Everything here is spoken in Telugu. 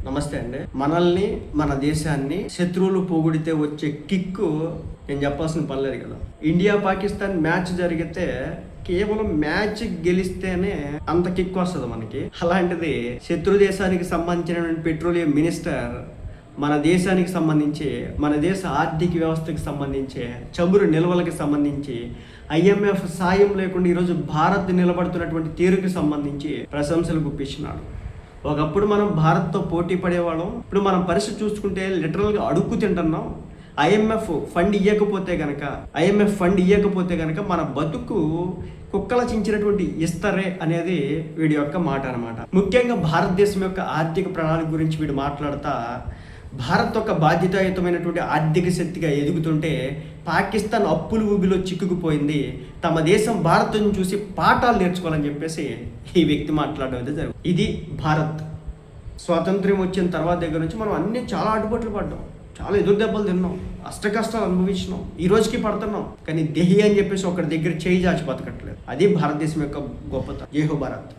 నమస్తే అండి. మనల్ని మన దేశాన్ని శత్రువులు పోగొడితే వచ్చే కిక్కు నేను చెప్పాల్సిన పనిలేదు కదా. ఇండియా పాకిస్తాన్ మ్యాచ్ జరిగితే కేవలం మ్యాచ్ గెలిస్తేనే అంత కిక్ వస్తుంది మనకి. అలాంటిది శత్రు దేశానికి సంబంధించిన పెట్రోలియం మినిస్టర్ మన దేశానికి సంబంధించి, మన దేశ ఆర్థిక వ్యవస్థకి సంబంధించి, చమురు నిల్వలకి సంబంధించి, IMF సాయం లేకుండా ఈరోజు భారత్ నిలబడుతున్నటువంటి తీరుకి సంబంధించి ప్రశంసలు గుప్పించినాడు. ఒకప్పుడు మనం భారత్తో పోటీ పడేవాళ్ళం. ఇప్పుడు మనం పరిస్థితి చూసుకుంటే లిటరల్గా అడుక్కు తింటున్నాం. IMF ఫండ్ ఇవ్వకపోతే కనుక మన బతుకు కుక్కల చించినటువంటి ఇస్తరే అనేది వీడి యొక్క మాట అనమాట. ముఖ్యంగా భారతదేశం యొక్క ఆర్థిక ప్రణాళిక గురించి వీడు మాట్లాడుతా, భారత్ ఒక బాధ్యతాయుతమైనటువంటి ఆర్థిక శక్తిగా ఎదుగుతుంటే పాకిస్తాన్ అప్పుల ఊబిలో చిక్కుకుపోయింది, తమ దేశం భారత్ను చూసి పాఠాలు నేర్చుకోవాలని చెప్పేసి ఈ వ్యక్తి మాట్లాడడం అయితే జరుగుతుంది. ఇది భారత్. స్వాతంత్ర్యం వచ్చిన తర్వాత దగ్గర నుంచి మనం అన్నీ చాలా అడ్డుపట్లు పడ్డాం, చాలా ఎదురు దెబ్బలు తిన్నాం, అష్ట కష్టాలు అనుభవించినాం, ఈ రోజుకి పడుతున్నాం. కానీ దేహి అని చెప్పేసి ఒకరి దగ్గర చేయి చాచి బతకట్లేదు. అది భారతదేశం యొక్క గొప్పతనం. జై హో భారత్.